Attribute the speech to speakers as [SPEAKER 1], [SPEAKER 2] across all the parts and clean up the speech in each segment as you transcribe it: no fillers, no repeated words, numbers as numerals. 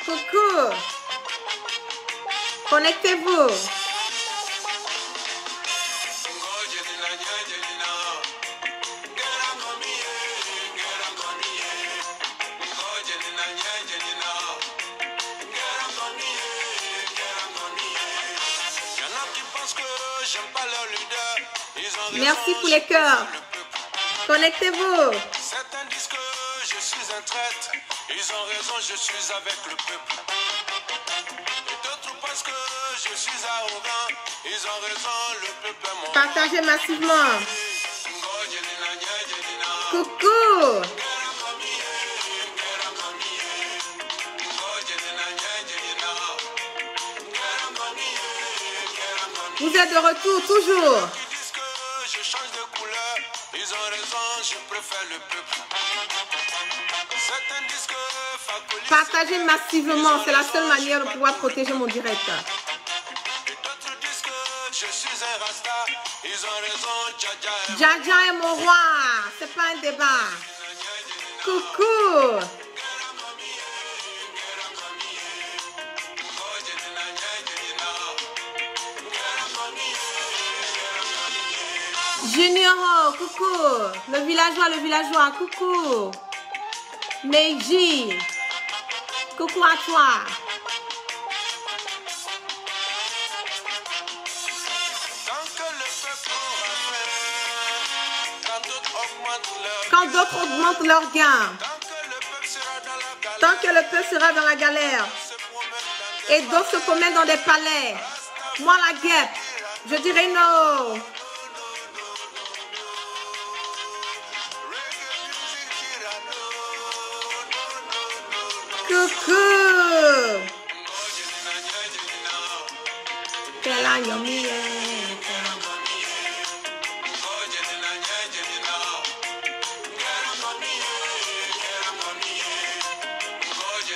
[SPEAKER 1] Coucou. Connectez-vous. Merci pour les cœurs. Connectez-vous.
[SPEAKER 2] Certains disent que je suis un traître. Ils ont raison, je suis avec le peuple. Et d'autres pensent que je suis arrogant. Ils ont raison, le peuple est mon.
[SPEAKER 1] Partagez massivement. Coucou. Vous êtes de retour toujours.
[SPEAKER 2] Je change de couleur, ils ont raison, je préfère le peuple. Certains disent que Fakoli,
[SPEAKER 1] Partagez massivement, c'est la seule manière de pouvoir protéger mon direct.
[SPEAKER 2] et d'autres disent que je suis un rasta, ils ont raison, Dja
[SPEAKER 1] Dja est mon roi, c'est pas un débat. Coucou. Junior, coucou. Le villageois, coucou. Meiji, coucou à toi.
[SPEAKER 2] Tant que le peuple aura faim,
[SPEAKER 1] Quand d'autres augmentent leurs gains,
[SPEAKER 2] tant que le peuple sera dans la galère,
[SPEAKER 1] tant que le peuple sera dans la galère,
[SPEAKER 2] se promène dans
[SPEAKER 1] et d'autres se promènent dans des palais, moi la guêpe, je dirais non. Coucou. Quel año mie.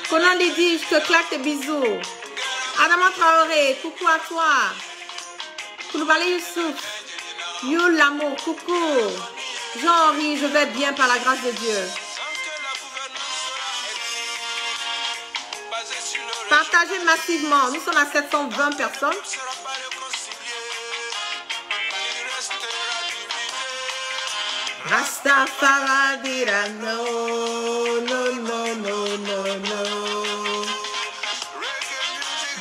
[SPEAKER 1] Conan Lydie, je te claque tes bisous. Adama Traoré, coucou à toi. Koulibaly Youssouf, You l'amour, coucou. Jean-Henri, je vais bien par la grâce de Dieu. Partagez massivement, nous sommes à 720 personnes. Rastafari dira no, no, no, no, no, no.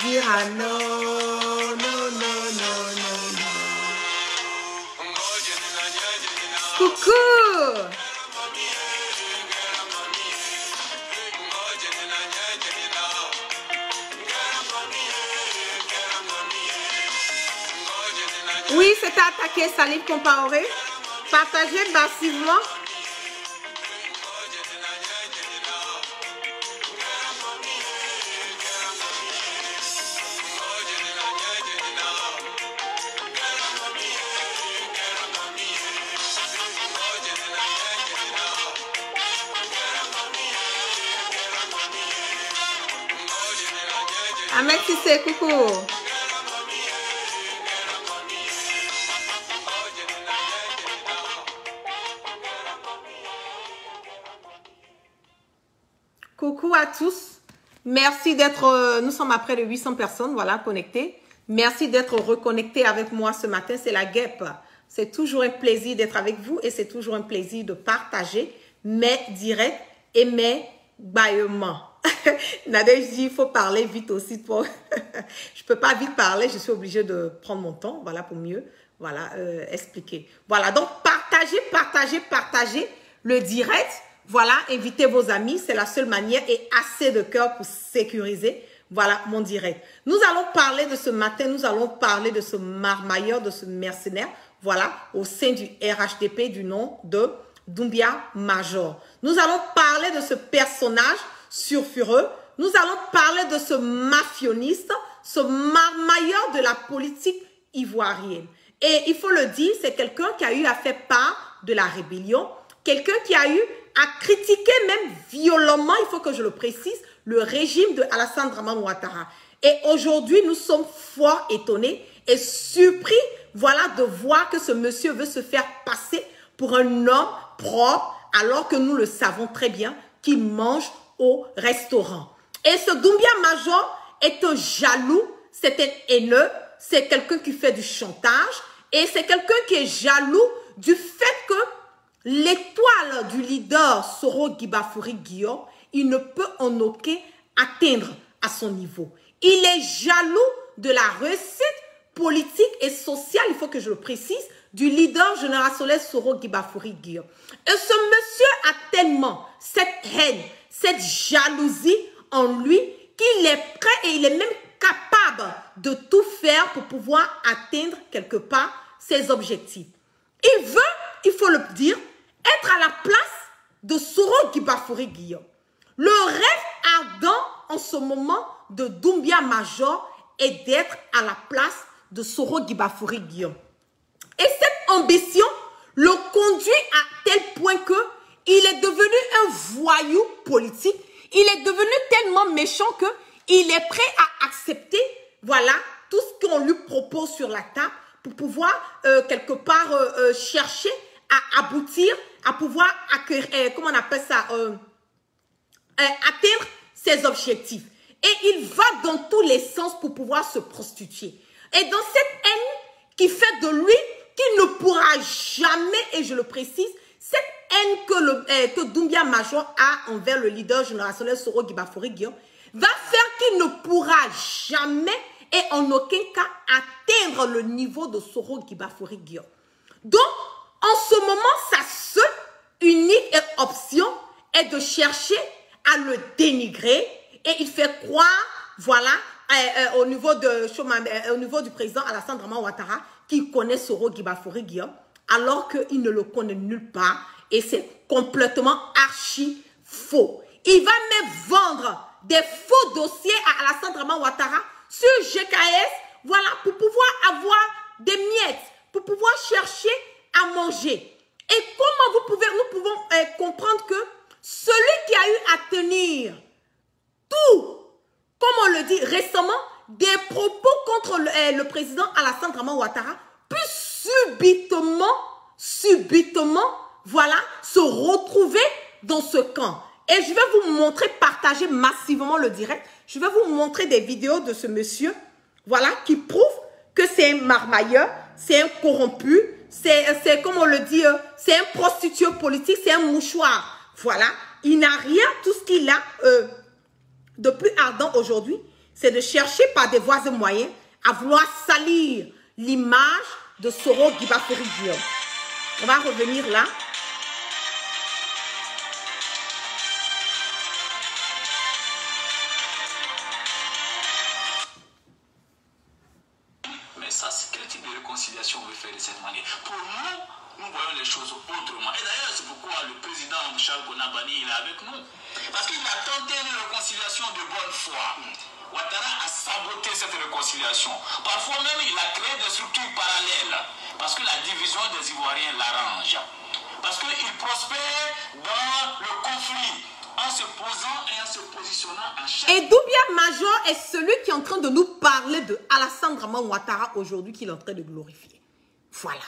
[SPEAKER 1] Dira no, no, no, no, no, no. Coucou. Oui, c'était attaqué, Salif Compaoré. Partagez massivement. Ahmed Sissé, coucou. Coucou à tous. Merci d'être, nous sommes à près de 800 personnes, voilà, connectées. Merci d'être reconnectés avec moi ce matin, c'est la guêpe. C'est toujours un plaisir d'être avec vous et c'est toujours un plaisir de partager mes directs et mes bâillements. Nadège dit, il faut parler vite aussi. Pour... je peux pas vite parler, je suis obligée de prendre mon temps, voilà, pour mieux, voilà, expliquer. Voilà, donc partagez le direct. Voilà, invitez vos amis, c'est la seule manière et assez de cœur pour sécuriser, voilà, mon direct. Nous allons parler de ce matin, nous allons parler de ce marmailleur, de ce mercenaire, voilà, au sein du RHDP du nom de Doumbia Major. Nous allons parler de ce personnage sulfureux, nous allons parler de ce mafionniste, ce marmailleur de la politique ivoirienne. Et il faut le dire, c'est quelqu'un qui a eu à faire part de la rébellion, quelqu'un qui a eu à critiquer même violemment, il faut que je le précise, le régime de Alassane Dramane Ouattara. Et aujourd'hui, nous sommes fort étonnés et surpris, voilà, de voir que ce monsieur veut se faire passer pour un homme propre, alors que nous le savons très bien qu'il mange au restaurant. Et ce Doumbia Major est un jaloux, c'est un haineux, c'est quelqu'un qui fait du chantage et c'est quelqu'un qui est jaloux du fait que l'étoile du leader Soro Guibafuri Guillaume, il ne peut en aucun atteindre à son niveau. Il est jaloux de la réussite politique et sociale, il faut que je le précise, du leader générationnel Soro Guibafuri Guillaume. Et ce monsieur a tellement cette haine, cette jalousie en lui qu'il est prêt et il est même capable de tout faire pour pouvoir atteindre quelque part ses objectifs. Il veut, il faut le dire, être à la place de Soro Guibafuri Guillaume. Le rêve ardent en ce moment de Doumbia Major est d'être à la place de Soro Guibafuri Guillaume. Et cette ambition le conduit à tel point que il est devenu un voyou politique. Il est devenu tellement méchant qu'il est prêt à accepter, voilà, tout ce qu'on lui propose sur la table pour pouvoir, quelque part, chercher à aboutir, à pouvoir acquérir, comment on appelle ça, atteindre ses objectifs. Et il va dans tous les sens pour pouvoir se prostituer. Et dans cette haine qui fait de lui qu'il ne pourra jamais, et je le précise, cette haine que Doumbia Major a envers le leader générationnel Soro Guibafuri Guillaume va faire qu'il ne pourra jamais et en aucun cas atteindre le niveau de Soro Guibafuri Guillaume. Donc, en ce moment, sa seule unique option est de chercher à le dénigrer et il fait croire, voilà, au niveau du président Alassane Draman Ouattara qu'il connaît Soro Guibafuri Guillaume alors qu'il ne le connaît nulle part et c'est complètement archi faux. Il va même vendre des faux dossiers à Alassane Draman Ouattara sur GKS, voilà, pour pouvoir avoir des miettes, pour pouvoir chercher à manger. Et comment nous pouvons comprendre que celui qui a eu à tenir tout, comme on le dit récemment, des propos contre le président Alassane Draman Ouattara, puis subitement, voilà, se retrouver dans ce camp. Et je vais vous montrer, partager massivement le direct. Je vais vous montrer des vidéos de ce monsieur, voilà, qui prouvent que c'est un marmailleur, c'est un corrompu, c'est comme on le dit, c'est un prostitué politique, c'est un mouchoir. Voilà, il n'a rien, tout ce qu'il a de plus ardent aujourd'hui, c'est de chercher par des voies et moyens à vouloir salir l'image de Soro Guibafuri Guillaume. On va revenir là.
[SPEAKER 3] Mais ça, c'est quel type de réconciliation on veut faire de cette manière? Pour nous, nous voyons les choses autrement. Et d'ailleurs, c'est pourquoi le président Charles Konabani, il est avec nous. Parce qu'il a tenté une réconciliation de bonne foi. Ouattara a saboté cette réconciliation. Parfois même, il a créé des structures parallèles. Parce que la division des Ivoiriens l'arrange. Parce qu'il prospère dans le conflit en se posant et en se positionnant en chef.
[SPEAKER 1] Et Doumbia Major est celui qui est en train de nous parler de Alassane Draman Ouattara aujourd'hui, qu'il est en train de glorifier. Voilà.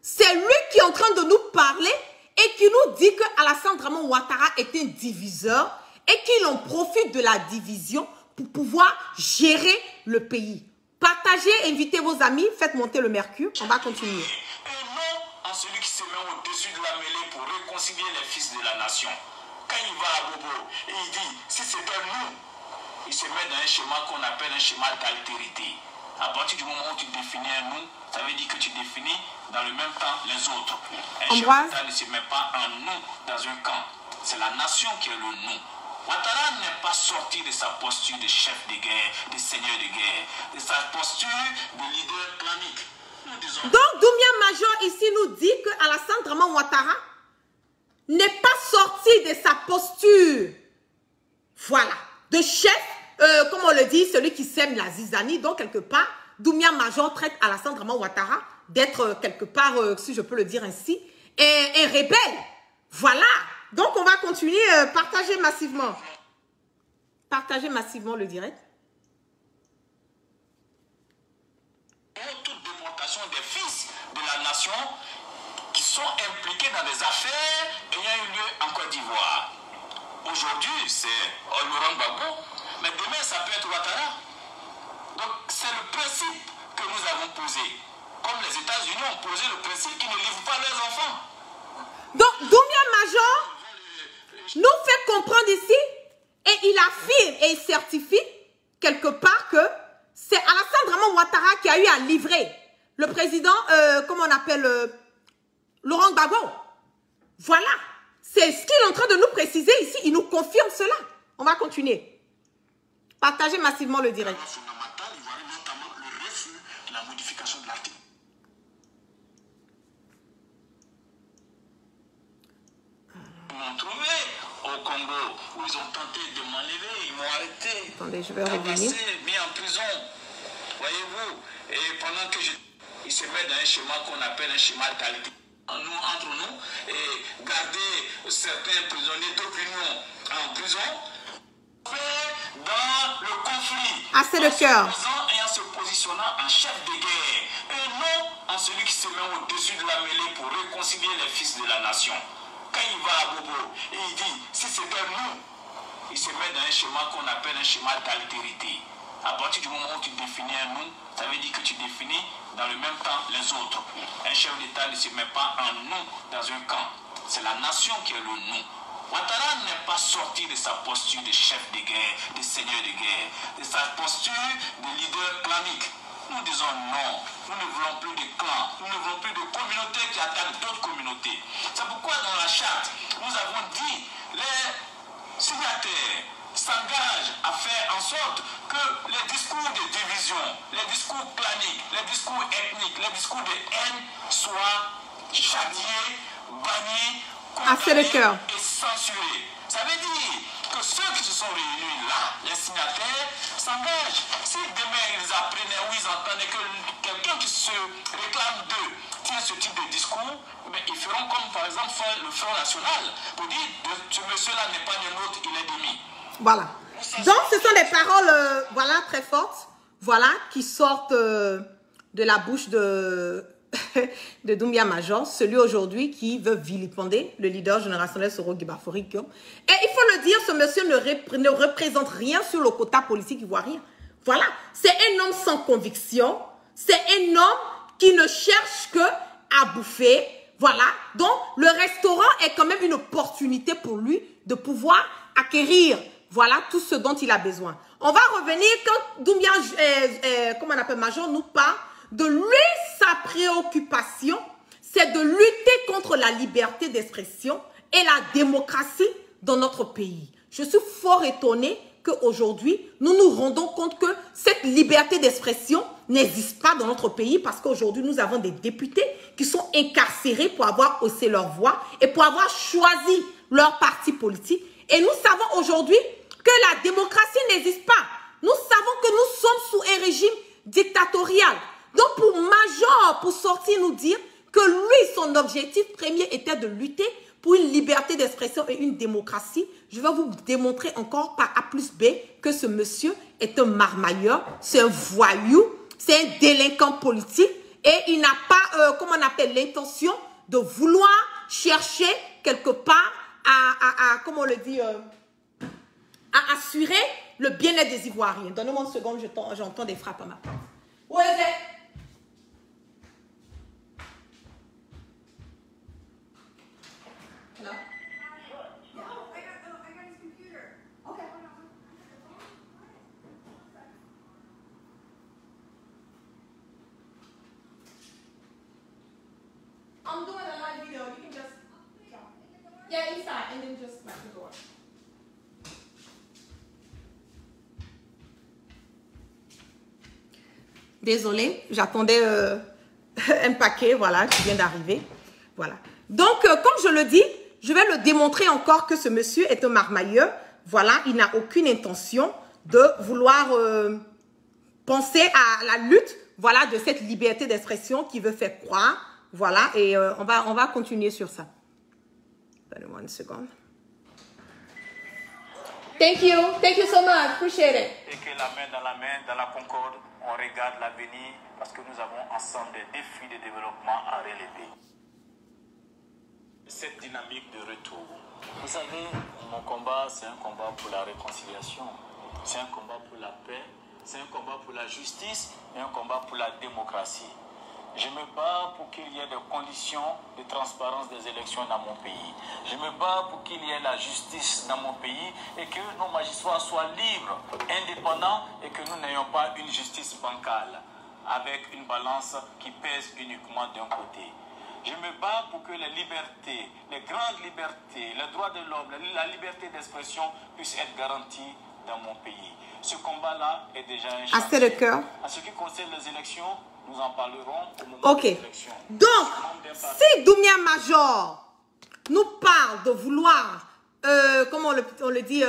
[SPEAKER 1] C'est lui qui est en train de nous parler et qui nous dit que Alassane Draman Ouattara est un diviseur et qu'il en profite de la division pour pouvoir gérer le pays. Partagez, invitez vos amis, faites monter le mercure. On va continuer.
[SPEAKER 3] Et non en celui qui se met au-dessus de la mêlée pour réconcilier les fils de la nation. Quand il va à Bobo et il dit, si c'était nous, il se met dans un schéma qu'on appelle un schéma d'altérité. À partir du moment où tu définis un nous, ça veut dire que tu définis dans le même temps les autres. Un schéma ne se met pas en nous dans un camp. C'est la nation qui est le nous. Ouattara n'est pas sorti de sa posture de chef de guerre, de seigneur de guerre, de sa posture de leader clanique.
[SPEAKER 1] Donc, Doumbia Major ici nous dit que Alassane Draman Ouattara n'est pas sorti de sa posture, voilà, de chef, comme on le dit, celui qui sème la zizanie. Donc, quelque part, Doumbia Major traite Alassane Draman Ouattara d'être, quelque part, si je peux le dire ainsi, un rebelle. Voilà. Donc, on va continuer, partager massivement. Partagez massivement le direct.
[SPEAKER 3] Toute déportation des fils de la nation qui sont impliqués dans des affaires ayant eu lieu en Côte d'Ivoire. Aujourd'hui, c'est Laurent Gbagbo
[SPEAKER 1] affirme et il certifie quelque part que c'est Alassane Draman Ouattara qui a eu à livrer le président, comment on appelle, Laurent Gbagbo. Voilà. C'est ce qu'il est en train de nous préciser ici. Il nous confirme cela. On va continuer. Partagez massivement le direct.
[SPEAKER 3] Fondamental, il y aurait notamment le refus de la modification de l'article. Ils m'ont trouvé au Congo où ils ont tenté de m'enlever, ils m'ont arrêté.
[SPEAKER 1] Attendez, je vais revenir.
[SPEAKER 3] Mis en prison, voyez-vous. Et pendant que ils se mettent dans un schéma qu'on appelle un schéma de qualité. Entre nous, et garder certains prisonniers d'opinion en prison, dans le conflit.
[SPEAKER 1] Assez de cœur.
[SPEAKER 3] Et en se positionnant en chef de guerre, et non en celui qui se met au-dessus de la mêlée pour réconcilier les fils de la nation. Quand il va à Bobo, et il dit, si c'était nous, il se met dans un schéma qu'on appelle un schéma d'altérité. À partir du moment où tu définis un nous, ça veut dire que tu définis dans le même temps les autres. Un chef d'État ne se met pas en nous dans un camp. C'est la nation qui est le nous. Ouattara n'est pas sorti de sa posture de chef de guerre, de seigneur de guerre, de sa posture de leader clanique. Nous disons non, nous ne voulons plus de clans, nous ne voulons plus de communautés qui attaquent d'autres communautés. C'est pourquoi dans la charte, nous avons dit, les signataires s'engagent à faire en sorte que les discours de division, les discours claniques, les discours ethniques, les discours de haine soient châtiés, bannis,
[SPEAKER 1] Assez de cœur.
[SPEAKER 3] et censurés. Ça veut dire que ceux qui se sont réunis là, les signataires, s'engagent. Si demain ils apprenaient ou ils entendaient que quelqu'un qui se réclame d'eux tient ce type de discours, mais ils feront comme par exemple le Front National pour dire ce monsieur-là n'est pas le nôtre, il est demi.
[SPEAKER 1] Voilà. Donc, ce sont des paroles, voilà, très fortes, voilà, qui sortent de la bouche de Doumbia Major, celui aujourd'hui qui veut vilipender le leader générationnel Soro Guiba Fauré-Kio. Et il faut le dire, ce monsieur ne représente rien sur le quota politique ivoirien. Voilà. C'est un homme sans conviction. C'est un homme qui ne cherche que à bouffer. Voilà. Donc, le restaurant est quand même une opportunité pour lui de pouvoir acquérir, voilà, tout ce dont il a besoin. On va revenir quand Doumbia, comment on appelle, Major, nous parle de lui, sa préoccupation, c'est de lutter contre la liberté d'expression et la démocratie dans notre pays. Je suis fort étonnée qu'aujourd'hui, nous nous rendons compte que cette liberté d'expression n'existe pas dans notre pays parce qu'aujourd'hui, nous avons des députés qui sont incarcérés pour avoir haussé leur voix et pour avoir choisi leur parti politique. Et nous savons aujourd'hui que la démocratie n'existe pas. Nous savons que nous sommes sous un régime dictatorial. Donc pour Major, pour sortir nous dire que lui, son objectif premier était de lutter pour une liberté d'expression et une démocratie, je vais vous démontrer encore par A plus B que ce monsieur est un marmailleur, c'est un voyou, c'est un délinquant politique et il n'a pas, comment on appelle, l'intention de vouloir chercher quelque part à comment on le dit, à assurer le bien-être des Ivoiriens. Donnez-moi une seconde, j'entends des frappes à ma porte. Où est-ce que... Hello? Yeah. Oh, I got his computer. Okay. I'm doing a live video. You can just... Yeah, inside, and then just smack the door. Désolée, j'attendais un paquet, voilà, qui vient d'arriver. Voilà. Donc, comme je le dis, je vais le démontrer encore que ce monsieur est un marmailleur. Voilà, il n'a aucune intention de vouloir penser à la lutte, voilà, de cette liberté d'expression qui veut faire croire. Voilà, et on va continuer sur ça. Donnez-moi une seconde. Thank you so much, appreciate it.
[SPEAKER 3] Et que la main, dans la concorde, on regarde l'avenir parce que nous avons ensemble des défis de développement à relever. Cette dynamique de retour. Vous savez, mon combat, c'est un combat pour la réconciliation, c'est un combat pour la paix, c'est un combat pour la justice et un combat pour la démocratie. Je me bats pour qu'il y ait des conditions de transparence des élections dans mon pays. Je me bats pour qu'il y ait la justice dans mon pays et que nos magistrats soient libres, indépendants et que nous n'ayons pas une justice bancale avec une balance qui pèse uniquement d'un côté. Je me bats pour que les libertés, les grandes libertés, les droits de l'homme, la liberté d'expression puissent être garantis dans mon pays. Ce combat-là est déjà un chantier.
[SPEAKER 1] Assez de cœur.
[SPEAKER 3] En ce qui concerne les élections, nous en parlerons au moment des élections.
[SPEAKER 1] Donc, si Doumbia Major nous parle de vouloir, comment on le dit,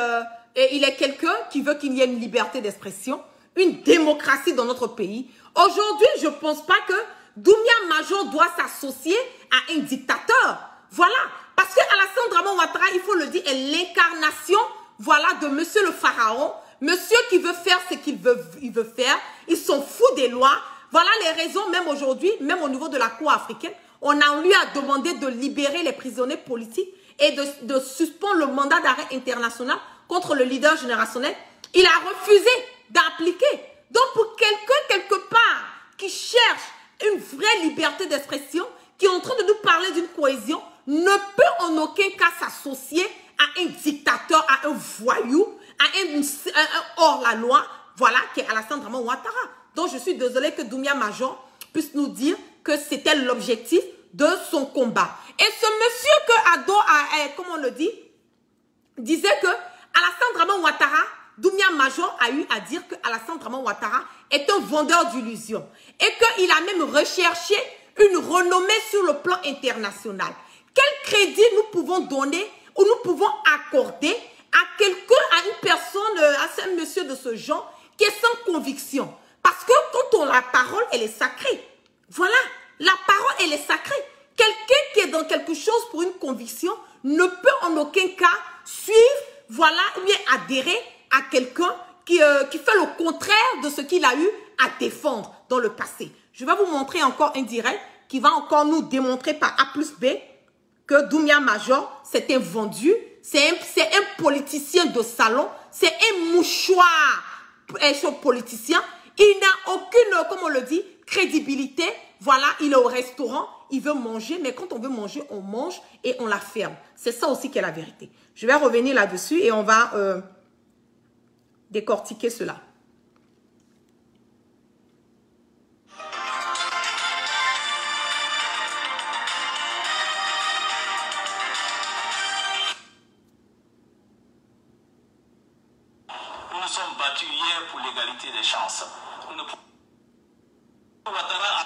[SPEAKER 1] et il est quelqu'un qui veut qu'il y ait une liberté d'expression, une démocratie dans notre pays. Aujourd'hui, je ne pense pas que Doumbia Major doit s'associer à un dictateur. Voilà. Parce que Alassane Dramane Ouattara, il faut le dire, est l'incarnation, voilà, de monsieur le pharaon. Monsieur qui veut faire ce qu'il veut faire. Ils sont fous des lois. Voilà les raisons, même aujourd'hui, même au niveau de la Cour africaine, on a lui a demandé de libérer les prisonniers politiques et de suspendre le mandat d'arrêt international contre le leader générationnel. Il a refusé d'appliquer. Donc pour quelqu'un, quelque part, qui cherche une vraie liberté d'expression, qui est en train de nous parler d'une cohésion, ne peut en aucun cas s'associer à un dictateur, à un voyou, à un hors-la-loi, voilà, qui est Alassane Dramane Ouattara. Donc, je suis désolée que Doumbia Major puisse nous dire que c'était l'objectif de son combat. Et ce monsieur que Ado a, comment on le dit, disait que Alassane Dramane Ouattara, Doumbia Major a eu à dire que Alassane Dramane Ouattara est un vendeur d'illusions. Et qu'il a même recherché une renommée sur le plan international. Quel crédit nous pouvons donner ou nous pouvons accorder à quelqu'un, à une personne, à un monsieur de ce genre qui est sans conviction? Parce que quand on la parole, elle est sacrée. Voilà, la parole, elle est sacrée. Quelqu'un qui est dans quelque chose pour une conviction ne peut en aucun cas suivre, voilà, ou bien adhérer à quelqu'un qui fait le contraire de ce qu'il a eu à défendre dans le passé. Je vais vous montrer encore un direct qui va encore nous démontrer par A plus B que Doumbia Major, c'est un vendu, c'est un politicien de salon, c'est un mouchoir politicien. Il n'a aucune, comme on le dit, crédibilité. Voilà, il est au restaurant, il veut manger, mais quand on veut manger, on mange et on la ferme. C'est ça aussi qui est la vérité. Je vais revenir là-dessus et on va décortiquer cela.
[SPEAKER 3] Nous nous sommes battus hier pour l'égalité des chances. Ouattara a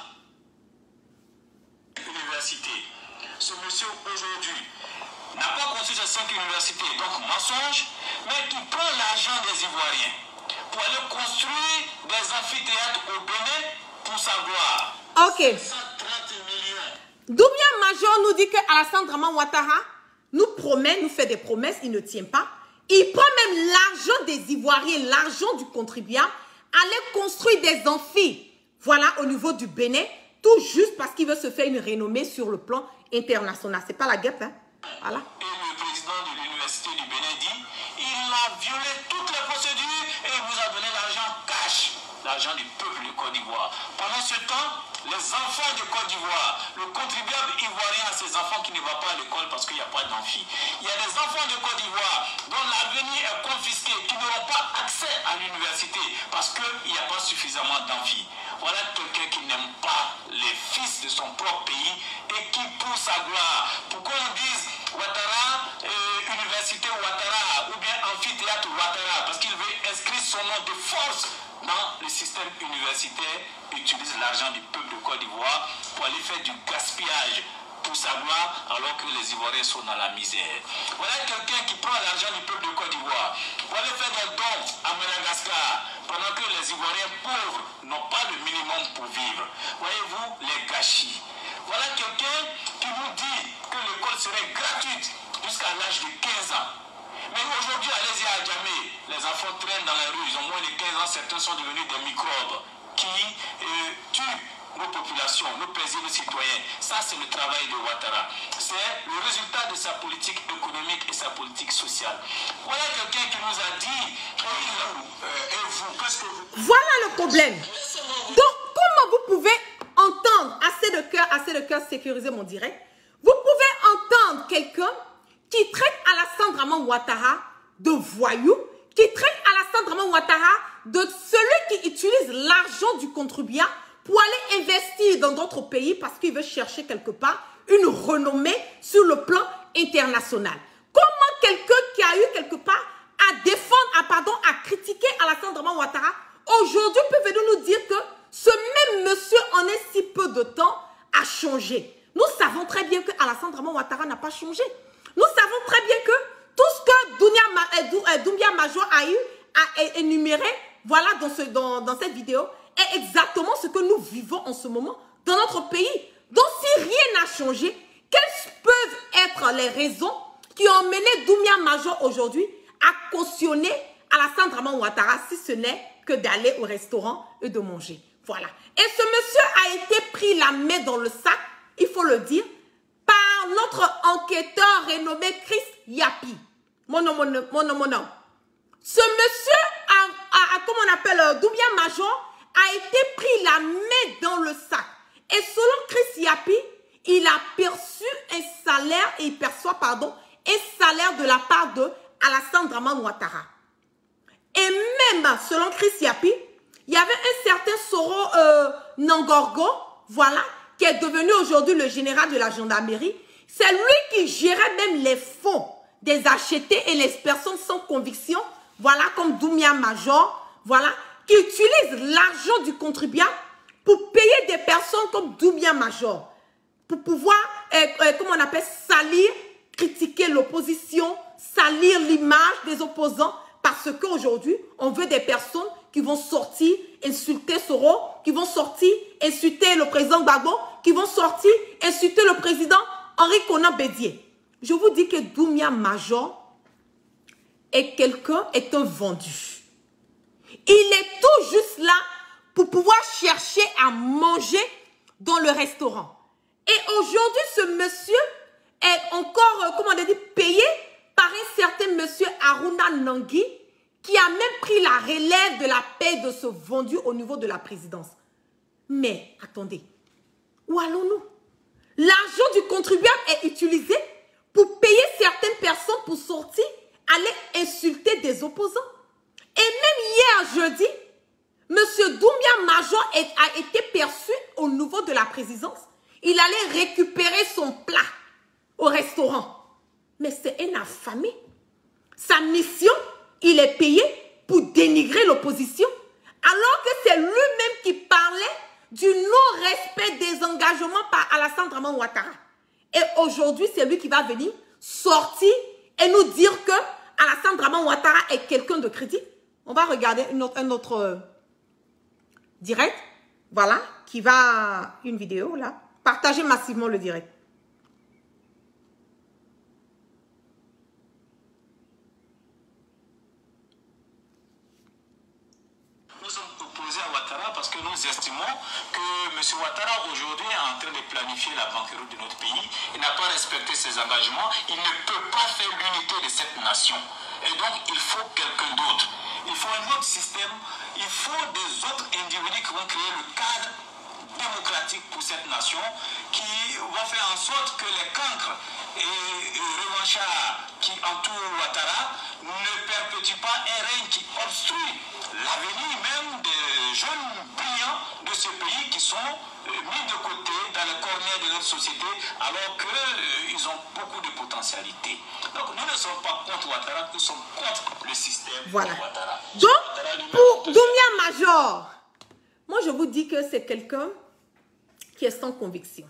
[SPEAKER 3] université. Ce monsieur aujourd'hui n'a pas construit ses 5 universités, donc mensonge, mais qui prend l'argent des Ivoiriens pour aller construire des amphithéâtres au Bénin pour sa gloire.
[SPEAKER 1] Ok.
[SPEAKER 3] 130 millions.
[SPEAKER 1] Doumbia Major nous dit que Alassane Dramane Ouattara nous promet, nous fait des promesses, il ne tient pas. Il prend même l'argent des Ivoiriens, l'argent du contribuable, aller construire des amphis. Voilà, au niveau du Bénin, tout juste parce qu'il veut se faire une renommée sur le plan international. C'est pas la guêpe, hein? Voilà.
[SPEAKER 3] Et le président de l'université du Bénin dit, il a violé toutes les procédures et il vous a donné l'argent cash, l'argent du peuple de Côte d'Ivoire. Pendant ce temps, les enfants de Côte d'Ivoire, le contribuable ivoirien a ses enfants qui ne vont pas à l'école parce qu'il n'y a pas d'amphi. Il y a des enfants de Côte d'Ivoire dont l'avenir est confisqué, qui n'auront pas accès à l'université parce qu'il n'y a pas suffisamment d'amphi. Voilà quelqu'un qui n'aime pas les fils de son propre pays et qui pour sa gloire. Pourquoi on dise Ouattara, université Ouattara ou bien amphithéâtre Ouattara? Parce qu'il veut inscrire son nom de force dans le système universitaire, utilise l'argent du peuple de Côte d'Ivoire pour aller faire du gaspillage pour sa gloire alors que les Ivoiriens sont dans la misère. Voilà quelqu'un qui prend l'argent du peuple de Côte d'Ivoire pour aller faire des dons à Madagascar pendant que les Ivoiriens pauvres n'ont pas le minimum pour vivre. Voyez-vous les gâchis. Voilà quelqu'un qui nous dit que l'école serait gratuite jusqu'à l'âge de 15 ans. Mais aujourd'hui, allez-y à Djamé, les enfants traînent dans la rue, ils ont moins de 15 ans, certains sont devenus des microbes qui tuent nos populations, nos paisibles citoyens. Ça, c'est le travail de Ouattara. C'est le résultat de sa politique économique et sa politique sociale. Voilà quelqu'un qui nous a dit, et vous, qu'est-ce que vous...
[SPEAKER 1] Voilà le problème. Donc, comment vous pouvez entendre à assez de cœur sécuriser mon direct. Vous pouvez entendre quelqu'un qui traite Alassane Draman Ouattara de voyou, qui traite Alassane Draman Ouattara de celui qui utilise l'argent du contribuable pour aller investir dans d'autres pays parce qu'il veut chercher quelque part une renommée sur le plan international. Comment quelqu'un qui a eu quelque part à défendre, à critiquer Alassane Draman Ouattara, aujourd'hui peut venir nous dire que ce même monsieur en est si peu de temps a changé. Nous savons très bien que Alassane Draman Ouattara n'a pas changé. Nous savons très bien que tout ce que Doumbia Major a eu à énumérer, voilà, dans cette vidéo, est exactement ce que nous vivons en ce moment dans notre pays. Donc, si rien n'a changé, quelles peuvent être les raisons qui ont mené Doumbia Major aujourd'hui à cautionner Alassane Draman Ouattara si ce n'est que d'aller au restaurant et de manger? Voilà. Et ce monsieur a été pris la main dans le sac, il faut le dire, par notre enquêteur renommé Chris Yapi. Mon nom. Ce monsieur, comme on appelle Doumbia Major, a été pris la main dans le sac. Et selon Chris Yapi, il a perçu un salaire, et il perçoit, pardon, un salaire de la part de Alassane Draman Ouattara. Et même, selon Chris Yapi, il y avait un certain Soro Nangorgo, voilà, qui est devenu aujourd'hui le général de la gendarmerie. C'est lui qui gérait même les fonds des achetés et les personnes sans conviction, voilà, comme Doumbia Major, voilà, qui utilisent l'argent du contribuable pour payer des personnes comme Doumbia Major, pour pouvoir, comment on appelle, salir, critiquer l'opposition, salir l'image des opposants, parce qu'aujourd'hui, on veut des personnes qui vont sortir, insulter Soro, qui vont sortir, insulter le président Gbagbo, qui vont sortir, insulter le président Henri Konan Bédié. Je vous dis que Doumbia Major est un vendu. Il est tout juste là pour pouvoir chercher à manger dans le restaurant. Et aujourd'hui, ce monsieur est encore, comment on dit, payé par un certain monsieur Aruna Nangui, qui a même pris la relève de la paix de ce vendu au niveau de la présidence. Mais, attendez, où allons-nous? L'argent du contribuable est utilisé pour payer certaines personnes pour sortir, aller insulter des opposants. Et même hier, jeudi, M. Doumbia Major a été perçu au niveau de la présidence. Il allait récupérer son plat au restaurant. Mais c'est une affamée. Sa mission, il est payé pour dénigrer l'opposition. Alors que c'est lui-même qui parlait du non-respect des engagements par Alassane Draman Ouattara. Et aujourd'hui, c'est lui qui va venir sortir et nous dire que Alassane Draman Ouattara est quelqu'un de crédit. On va regarder un autre direct. Voilà, qui va... Une vidéo, là. Partagez massivement le direct.
[SPEAKER 3] Nous sommes opposés à Ouattara parce que nous estimons que M. Ouattara aujourd'hui est en train de planifier la banqueroute de notre pays. Il n'a pas respecté ses engagements. Il ne peut pas faire l'unité de cette nation. Et donc, il faut quelqu'un d'autre. Il faut un autre système. Il faut des autres individus qui vont créer le cadre démocratique pour cette nation, qui vont faire en sorte que les cancres et revanchards qui entourent Ouattara ne perpétuent pas un règne qui obstrue l'avenir même des jeunes brillants de ce pays qui sont mis de côté dans le corner de notre société alors qu'ils ont beaucoup de potentialités. Donc nous ne sommes pas contre Ouattara, nous sommes contre le système de Ouattara.
[SPEAKER 1] Donc, pour Doumbia Major, moi je vous dis que c'est quelqu'un qui est sans conviction.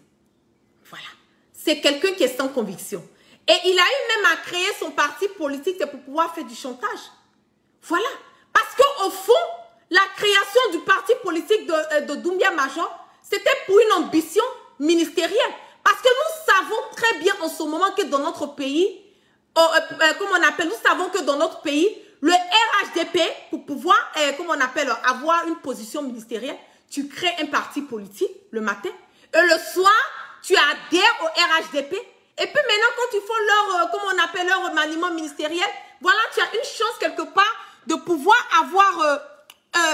[SPEAKER 1] Voilà. C'est quelqu'un qui est sans conviction. Et il a eu même à créer son parti politique pour pouvoir faire du chantage. Voilà. Parce qu'au fond, la création du parti politique de Doumbia Major, c'était pour une ambition ministérielle. Parce que nous savons très bien en ce moment que dans notre pays, comment on appelle, nous savons que dans notre pays, le RHDP, pour pouvoir, comment on appelle, avoir une position ministérielle, tu crées un parti politique le matin, et le soir, tu adhères au RHDP, et puis maintenant, quand ils font leur, comment on appelle, leur remaniement ministériel, voilà, tu as une chance quelque part de pouvoir avoir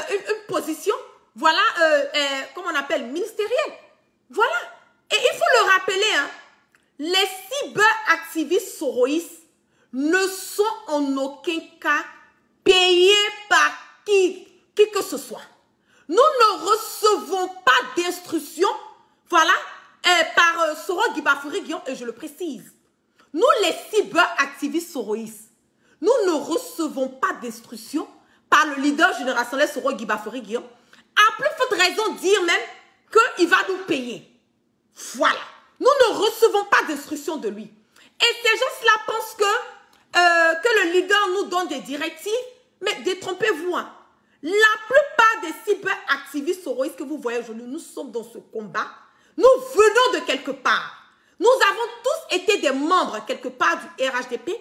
[SPEAKER 1] une position, voilà, comment on appelle, ministérielle. Voilà. Et il faut le rappeler, hein, les cyberactivistes soroïstes ne sont en aucun cas payés par qui que ce soit. Nous ne recevons pas d'instructions, voilà, par Soro Guibafuri Guillaume, et je le précise. Nous, les cyberactivistes soroïstes, nous ne recevons pas d'instructions par le leader générationnel Soro Guibafuri Guillaume, à plus forte raison dire même qu'il va nous payer. Voilà. Nous ne recevons pas d'instructions de lui. Et ces gens-là pensent que le leader nous donne des directives, mais détrompez-vous, hein. La plupart des cyberactivistes soroïstes que vous voyez aujourd'hui, nous sommes dans ce combat. Nous venons de quelque part. Nous avons tous été des membres quelque part du RHDP,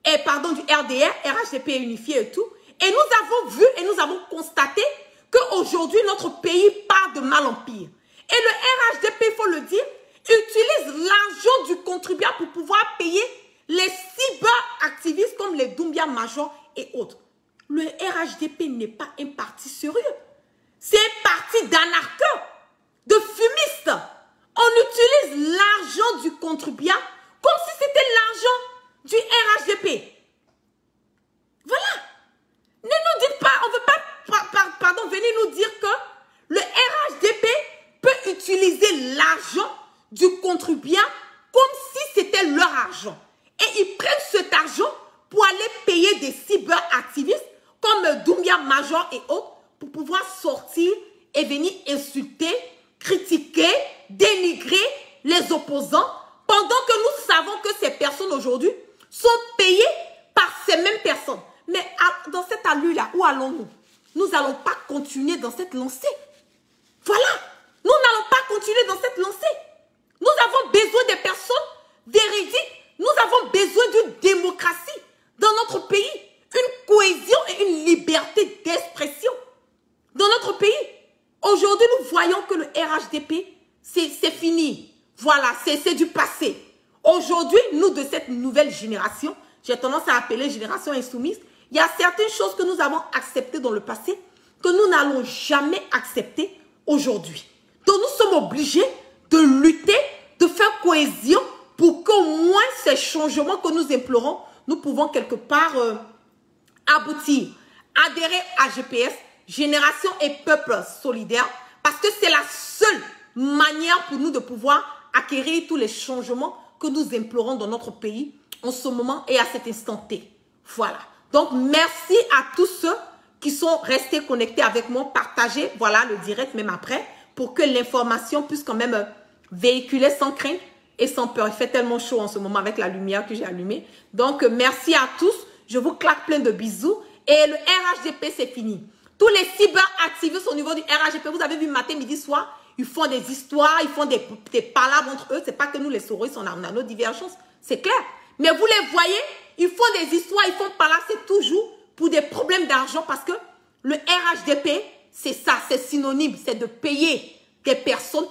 [SPEAKER 1] du RDR, RHDP unifié et tout. Et nous avons vu et nous avons constaté qu'aujourd'hui, notre pays part de mal en pire. Et le RHDP, il faut le dire, utilise l'argent du contribuable pour pouvoir payer les cyberactivistes comme les Doumbia Major et autres. Le RHDP n'est pas un parti sérieux. C'est un parti d'anarcheurs, de fumistes. On utilise l'argent du contribuable comme si c'était l'argent du RHDP. Voilà. Ne nous dites pas, on ne veut pas, venir nous dire que le RHDP peut utiliser l'argent du contribuable comme si c'était leur argent. Et ils prennent cet argent pour aller payer des cyberactivistes comme Doumbia Major et autres pour pouvoir sortir et venir insulter, critiquer, dénigrer les opposants pendant que nous savons que ces personnes aujourd'hui sont payées par ces mêmes personnes. Mais dans cette allure-là, où allons-nous? Nous n'allons pas continuer dans cette lancée. Voilà. Nous n'allons pas continuer dans cette lancée. Nous avons besoin des personnes véridiques. Nous avons besoin d'une démocratie dans notre pays. Une cohésion et une liberté d'expression dans notre pays. Aujourd'hui, nous voyons que le RHDP, c'est fini. Voilà, c'est du passé. Aujourd'hui, nous de cette nouvelle génération, j'ai tendance à appeler génération insoumise, il y a certaines choses que nous avons acceptées dans le passé que nous n'allons jamais accepter aujourd'hui. Donc, nous sommes obligés de lutter, de faire cohésion pour qu'au moins ces changements que nous implorons, nous pouvons quelque part aboutir, adhérer à GPS, Génération et Peuple Solidaire, parce que c'est la seule manière pour nous de pouvoir acquérir tous les changements que nous implorons dans notre pays en ce moment et à cet instant T. Voilà. Donc, merci à tous ceux qui sont restés connectés avec moi, partagez, voilà, le direct même après, pour que l'information puisse quand même véhiculer sans crainte et sans peur. Il fait tellement chaud en ce moment avec la lumière que j'ai allumée. Donc, merci à tous. Je vous claque plein de bisous. Et le RHDP, c'est fini. Tous les cyberactivistes au niveau du RHDP, vous avez vu matin, midi, soir, ils font des histoires, ils font des palabres entre eux. C'est pas que nous, les souris, on a nos divergences. C'est clair. Mais vous les voyez, ils font des histoires, ils font palabres, c'est toujours pour des problèmes d'argent parce que le RHDP, c'est ça, c'est synonyme, c'est de payer des personnes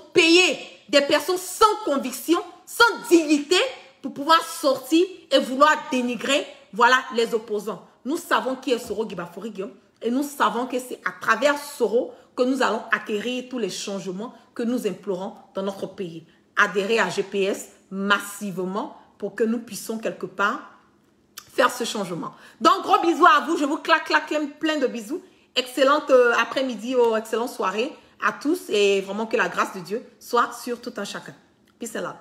[SPEAKER 1] sans conviction, sans dignité pour pouvoir sortir et vouloir dénigrer, voilà, les opposants. Nous savons qui est Soro Guibafuri Guillaume et nous savons que c'est à travers Soro que nous allons acquérir tous les changements que nous implorons dans notre pays. Adhérer à GPS massivement pour que nous puissions quelque part faire ce changement. Donc, gros bisous à vous. Je vous claque plein de bisous. Excellente après-midi ou excellente soirée à tous et vraiment que la grâce de Dieu soit sur tout un chacun. Peace and love.